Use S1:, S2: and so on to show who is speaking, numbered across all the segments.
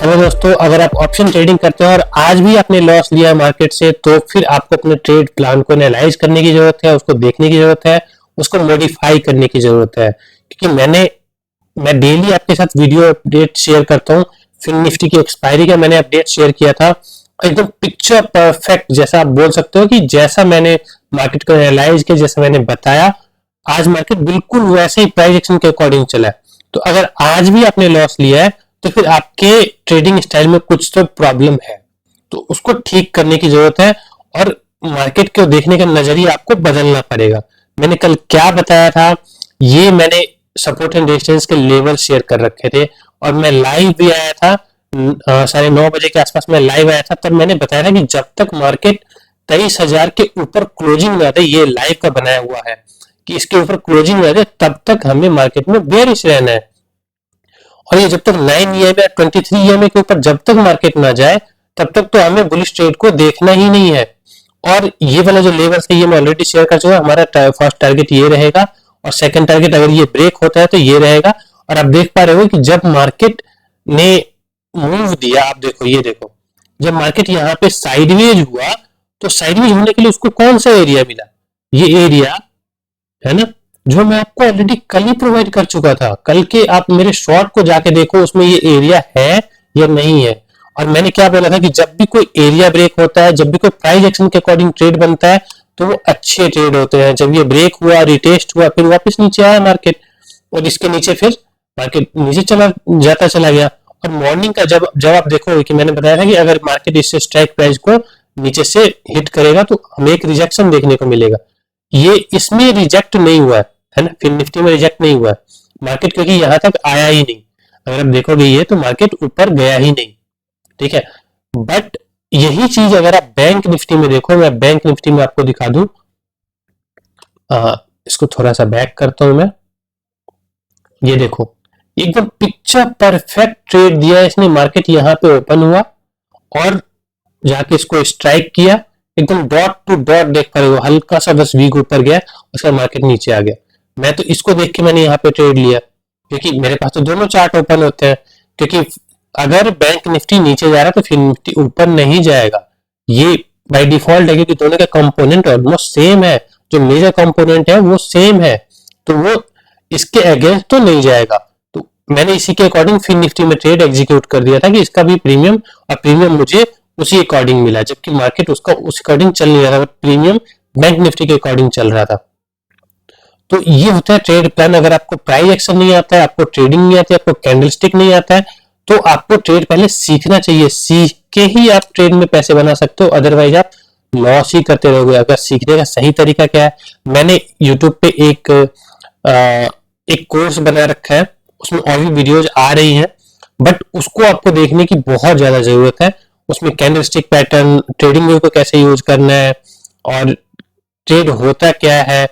S1: Hello दोस्तों, अगर आप ऑप्शन ट्रेडिंग करते हो और आज भी आपने लॉस लिया है मार्केट से, तो फिर आपको अपने ट्रेड प्लान को एनालाइज करने की जरूरत है, उसको देखने की जरूरत है, उसको मॉडिफाई करने की जरूरत है। क्योंकि मैं डेली आपके साथ वीडियो अपडेट शेयर करता हूँ। फिर निफ्टी की एक्सपायरी का मैंने अपडेट शेयर किया था, एकदम पिक्चर परफेक्ट, जैसा आप बोल सकते हो कि जैसा मैंने मार्केट को एनालाइज किया, जैसा मैंने बताया, आज मार्केट बिल्कुल वैसे ही प्राइस एक्शन के अकॉर्डिंग चला है। तो अगर आज भी आपने लॉस लिया है तो फिर आपके ट्रेडिंग स्टाइल में कुछ तो प्रॉब्लम है, तो उसको ठीक करने की जरूरत है और मार्केट को देखने का नजरिया आपको बदलना पड़ेगा। मैंने कल क्या बताया था, ये मैंने सपोर्ट एंड रेजिस्टेंस के लेवल शेयर कर रखे थे और मैं लाइव भी आया था 9:30 के आसपास मैं लाइव आया था। तब मैंने बताया था कि जब तक मार्केट 23,000 के ऊपर क्लोजिंग ना दे, ये लाइव का बनाया हुआ है कि इसके ऊपर क्लोजिंग ना दे, तब तक हमें मार्केट में बेयरिश रहना है। और ये जब तक 9 EMA 23 EMA के ऊपर जब तक मार्केट ना जाए, तब तक तो हमें बुलिश ट्रेड को देखना ही नहीं है। और ये वाला जो लेवल है, ये मैं ऑलरेडी शेयर कर चुका। हमारा फर्स्ट टारगेट ये रहेगा और सेकंड टारगेट अगर ये ब्रेक होता है तो ये रहेगा। और आप देख पा रहे हो कि जब मार्केट ने मूव दिया, आप देखो, ये देखो, जब मार्केट यहाँ पे साइडवेज हुआ, तो साइडवेज होने के लिए उसको कौन सा एरिया मिला? ये एरिया है ना, जो मैं आपको ऑलरेडी कल ही प्रोवाइड कर चुका था। कल के आप मेरे शॉर्ट को जाके देखो, उसमें ये एरिया है या नहीं है। और मैंने क्या बोला था कि जब भी कोई एरिया ब्रेक होता है, जब भी कोई प्राइस एक्शन के अकॉर्डिंग ट्रेड बनता है, तो वो अच्छे ट्रेड होते हैं। जब ये ब्रेक हुआ, रिटेस्ट हुआ, फिर वापस नीचे आया मार्केट, और इसके नीचे फिर मार्केट नीचे चला गया। और मॉर्निंग का जब जब आप देखो कि मैंने बताया था कि अगर मार्केट इससे स्ट्राइक प्राइस को नीचे से हिट करेगा तो हमें एक रिजेक्शन देखने को मिलेगा। ये इसमें रिजेक्ट नहीं हुआ है ना, फिर निफ्टी में रिजेक्ट नहीं हुआ मार्केट, क्योंकि यहां तक आया ही नहीं। अगर आप देखोगे ये तो मार्केट ऊपर गया ही नहीं, ठीक है। बट यही चीज अगर आप बैंक निफ्टी में देखो, मैं बैंक निफ्टी में आपको दिखा दूं, इसको थोड़ा सा बैक करता हूं मैं। ये देखो, एकदम पिक्चर परफेक्ट ट्रेड दिया है इसने। मार्केट यहाँ पे ओपन हुआ और जाके इसको स्ट्राइक किया, एकदम डॉट टू डॉट देख पा रहे हो, हल्का सा बस वीक ऊपर गया, उसका मार्केट नीचे आ गया। मैं तो इसको देख के मैंने यहाँ पे ट्रेड लिया, क्योंकि मेरे पास तो दोनों चार्ट ओपन होते हैं। क्योंकि अगर बैंक निफ्टी नीचे जा रहा है तो फिर निफ्टी ऊपर नहीं जाएगा, ये बाय डिफॉल्ट है, क्योंकि दोनों का कंपोनेंट ऑलमोस्ट सेम है। जो मेजर कंपोनेंट है वो सेम है, तो वो इसके अगेंस्ट तो नहीं जाएगा। तो मैंने इसी के अकॉर्डिंग फिर निफ्टी में ट्रेड एग्जीक्यूट कर दिया था कि इसका भी प्रीमियम, और प्रीमियम मुझे उसी अकॉर्डिंग मिला, जबकि मार्केट उसका उस अकॉर्डिंग चल नहीं रहा था, प्रीमियम बैंक निफ्टी के अकॉर्डिंग चल रहा था। तो ये होता है ट्रेड प्लान। अगर आपको प्राइस एक्शन नहीं आता है, आपको ट्रेडिंग नहीं आती है, आपको कैंडलस्टिक नहीं आता है, तो आपको ट्रेड पहले सीखना चाहिए। सीख के ही आप ट्रेड में पैसे बना सकते हो, अदरवाइज आप लॉस ही करते रहोगे। अगर सीखने का सही तरीका क्या है, मैंने यूट्यूब पे एक कोर्स बना रखा है, उसमें और भी वीडियोज आ रही हैं, बट उसको आपको देखने की बहुत ज्यादा जरूरत है। उसमें कैंडलस्टिक पैटर्न, ट्रेडिंग व्यू को कैसे यूज करना है, और ट्रेड होता क्या है,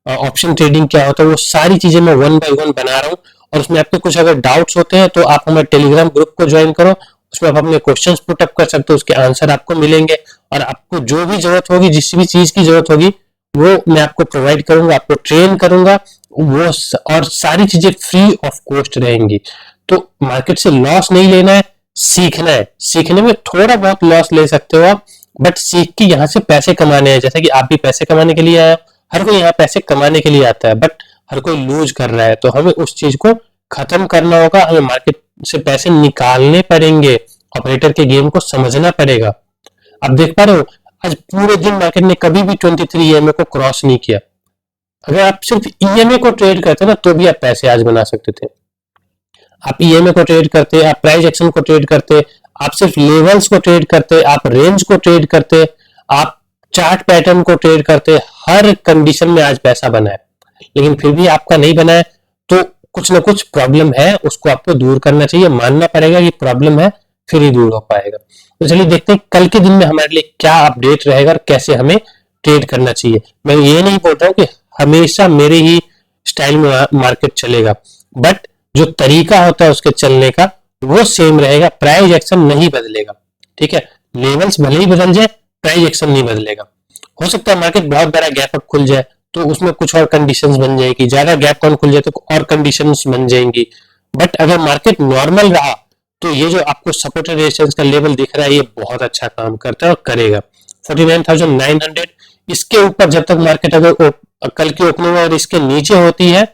S1: ऑप्शन ट्रेडिंग क्या होता है, वो सारी चीजें मैं 1 by 1 बना रहा हूँ। और उसमें आपके कुछ अगर डाउट्स होते हैं तो आप हमारे टेलीग्राम ग्रुप को ज्वाइन करो, उसमें आप अपने क्वेश्चंस पुट अप कर सकते हो, उसके आंसर आपको मिलेंगे। और आपको जो भी जरूरत होगी, जिस भी चीज की जरूरत होगी, वो मैं आपको प्रोवाइड करूंगा, आपको ट्रेन करूंगा, वो और सारी चीजें फ्री ऑफ कॉस्ट रहेंगी। तो मार्केट से लॉस नहीं लेना है, सीखना है। सीखने में थोड़ा बहुत लॉस ले सकते हो आप, बट सीख के यहाँ से पैसे कमाने हैं। जैसे कि आप भी पैसे कमाने के लिए आए हो, हर कोई यहाँ पैसे कमाने के लिए आता है, बट हर कोई लूज कर रहा है। तो हमें उस चीज को खत्म करना होगा, हमें मार्केट से पैसे निकालने पड़ेंगे, ऑपरेटर के गेम को समझना पड़ेगा। आप देख पा रहे हो, आज पूरे दिन मार्केट ने कभी भी 23 EMA को क्रॉस नहीं किया। अगर आप सिर्फ EMA को ट्रेड करते ना, तो भी आप पैसे आज बना सकते थे। आप EMA को ट्रेड करते, आप प्राइस एक्शन को ट्रेड करते, आप सिर्फ लेवल्स को ट्रेड करते, आप रेंज को ट्रेड करते, आप चार्ट पैटर्न को ट्रेड करते, हर कंडीशन में आज पैसा बना है। लेकिन फिर भी आपका नहीं बना है, तो कुछ ना कुछ प्रॉब्लम है, उसको आपको दूर करना चाहिए। मानना पड़ेगा कि प्रॉब्लम है, फिर ही दूर हो पाएगा। तो चलिए देखते हैं कल के दिन में हमारे लिए क्या अपडेट रहेगा और कैसे हमें ट्रेड करना चाहिए। मैं ये नहीं बोल रहा हूँ कि हमेशा मेरे ही स्टाइल में मार्केट चलेगा, बट जो तरीका होता है उसके चलने का वो सेम रहेगा, प्राइस एक्शन नहीं बदलेगा, ठीक है। लेवल्स भले ही बदल जाए, प्राइस एक्शन नहीं बदलेगा। हो सकता है मार्केट बहुत बड़ा गैप अप खुल जाए, तो उसमें कुछ और कंडीशंस बन जाएगी, ज्यादा गैप कौन खुल जाए तो और कंडीशंस बन जाएंगी। बट अगर मार्केट नॉर्मल रहा तो ये जो आपको सपोर्ट एंड रेजिस्टेंस का लेवल दिख रहा है, ये बहुत अच्छा काम करता है और करेगा 49,900। इसके ऊपर जब तक मार्केट अगर कल की ओपनिंग अगर इसके नीचे होती है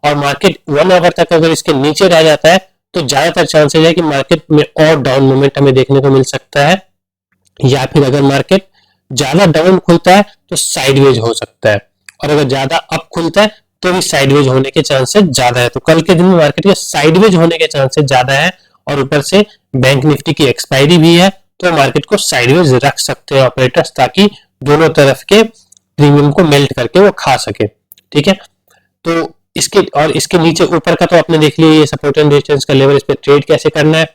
S1: और मार्केट 1 आवर तक अगर इसके नीचे रह जाता है, तो ज्यादातर चांसेस है कि मार्केट में और डाउन मोमेंट हमें देखने को मिल सकता है, या फिर अगर मार्केट ज्यादा डाउन खुलता है तो साइडवेज हो सकता है, और अगर ज्यादा अप खुलता है तो भी साइडवेज होने के चांसेस ज्यादा है। तो कल के दिन में मार्केट के साइडवेज होने के चांसेस ज्यादा है, और ऊपर से बैंक निफ्टी की एक्सपायरी भी है, तो मार्केट को साइडवेज रख सकते हैं ऑपरेटर्स, ताकि दोनों तरफ के प्रीमियम को मेल्ट करके वो खा सके। ठीक है, तो इसके नीचे ऊपर का तो आपने देख लिया, ये सपोर्ट एंड रेजिस्टेंस का लेवल, इस पे ट्रेड कैसे करना है।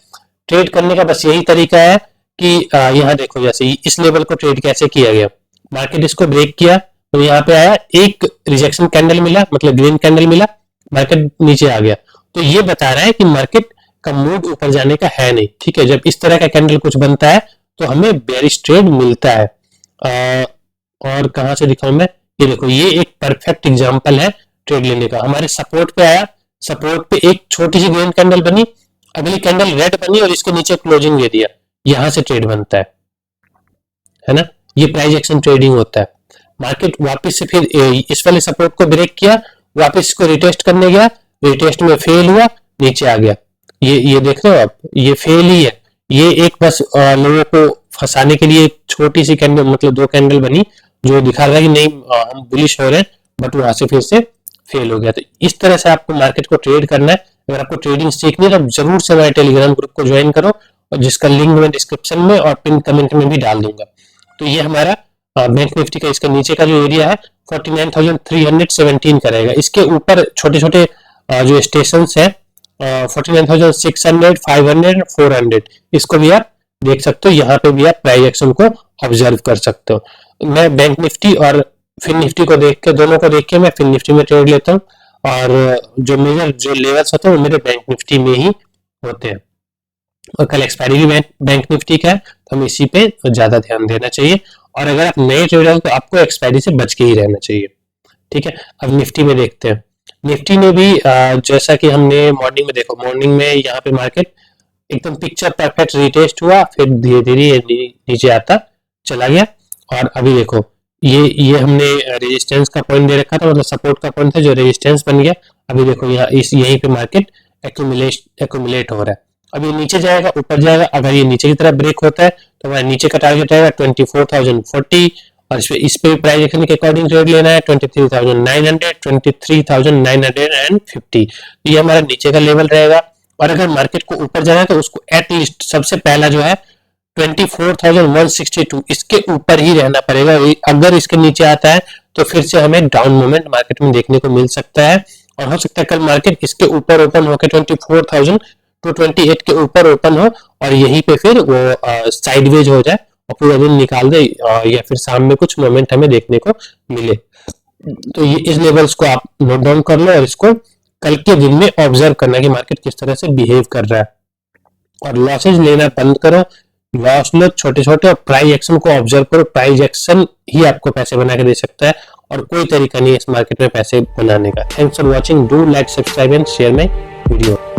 S1: ट्रेड करने का बस यही तरीका है कि यहाँ देखो, जैसे इस लेवल को ट्रेड कैसे किया गया, मार्केट इसको ब्रेक किया तो यहाँ पे आया, एक रिजेक्शन कैंडल मिला, मतलब ग्रीन कैंडल मिला, मार्केट नीचे आ गया। तो ये बता रहा है कि मार्केट का मूड ऊपर जाने का है नहीं। ठीक है, जब इस तरह का कैंडल कुछ बनता है तो हमें बेयरिश ट्रेड मिलता है। और कहां से दिखाऊं मैं, ये देखो, ये एक परफेक्ट एग्जांपल है ट्रेड लेने का। हमारे सपोर्ट पे आया, सपोर्ट पे एक छोटी सी ग्रीन कैंडल बनी, अगली कैंडल रेड बनी और इसके नीचे क्लोजिंग दे दिया, यहां से ट्रेड बनता है ना। ये प्राइस एक्शन ट्रेडिंग होता है। मार्केट वापस से फिर इस वाले सपोर्ट को ब्रेक किया, वापस इसको रिटेस्ट करने गया, रिटेस्ट में फेल हुआ, नीचे आ गया। ये देख रहे हो आप, ये फेल ही है। ये एक बस लोगों को फंसाने के लिए छोटी सी कैंडल, मतलब 2 कैंडल बनी, जो दिखा रहा है कि नहीं हम बुलिश हो रहे हैं, बट वहां से फिर से फेल हो गया। तो इस तरह से आपको मार्केट को ट्रेड करना है। अगर आपको ट्रेडिंग सीखनी है तो जरूर से हमारे टेलीग्राम ग्रुप को ज्वाइन करो, और जिसका लिंक मैं डिस्क्रिप्शन में और पिन कमेंट में भी डाल दूंगा। तो ये हमारा बैंक निफ्टी का इसका नीचे का जो एरिया है 49,317 का रहेगा। इसके ऊपर छोटे छोटे जो स्टेशन है 49,600, 500, 400, इसको भी आप देख सकते हो। यहाँ पे भी आप प्राइस एक्शन को ऑब्जर्व कर सकते हो। मैं बैंक निफ्टी और फिन निफ्टी को देख के, दोनों को देख के मैं फिन निफ्टी में ट्रेड लेता हूँ, और जो मेजर जो लेवल्स होते हैं वो मेरे बैंक निफ्टी में ही होते हैं। और कल एक्सपायरी भी बैंक निफ्टी का है, तो हमें इसी पे ज्यादा ध्यान देना चाहिए। और अगर आप नए ट्रेडर हो तो आपको एक्सपायरी से बच के ही रहना चाहिए। ठीक है, अब निफ्टी में देखते हैं। निफ्टी ने भी जैसा कि हमने मॉर्निंग में देखो, मॉर्निंग में यहाँ पे मार्केट एकदम पिक्चर परफेक्ट रिटेस्ट हुआ, फिर धीरे धीरे नीचे आता चला गया। और अभी देखो, ये हमने रेजिस्टेंस का पॉइंट दे रखा था, मतलब सपोर्ट का पॉइंट था, जो रेजिस्टेंस बन गया। अभी देखो यहाँ यहीं पे मार्केट एक्यूमुलेट हो रहा है। अब ये नीचे जाएगा, ऊपर जाएगा। अगर ये नीचे की तरफ ब्रेक होता है तो हमारे नीचे का टारगेट रहेगा 24,040, और इस पे भी प्राइस एक्शन के अकॉर्डिंग ट्रेड लेना है 23,900, 23,950। तो ये हमारा नीचे का लेवल रहेगा। और अगर मार्केट को ऊपर जाना है तो उसको एटलीस्ट सबसे पहला जो है 24,162, इसके ऊपर ही रहना पड़ेगा। अगर इसके नीचे आता है तो फिर से हमें डाउन मोमेंट मार्केट में देखने को मिल सकता है, और हो सकता है कल मार्केट इसके ऊपर ओपन होकर 24,228 के ऊपर ओपन हो, और यहीं पे फिर वो साइडवेज हो जाए और पूरा दिन निकाल दे, या फिर शाम में कुछ मोमेंट हमें देखने को मिले। तो ये इस लेवल्स को आप नोट डाउन कर लो, और इसको कल के दिन में ऑब्जर्व करना कि मार्केट किस तरह से बिहेव कर रहा है। और लॉसेज लेना बंद करो, लॉस लो छोटे छोटे, और प्राइस एक्शन को ऑब्जर्व करो। प्राइस एक्शन ही आपको पैसे बना के दे सकता है, और कोई तरीका नहीं है इस मार्केट में पैसे बनाने का। Thanks for watching, do like, subscribe and share my video.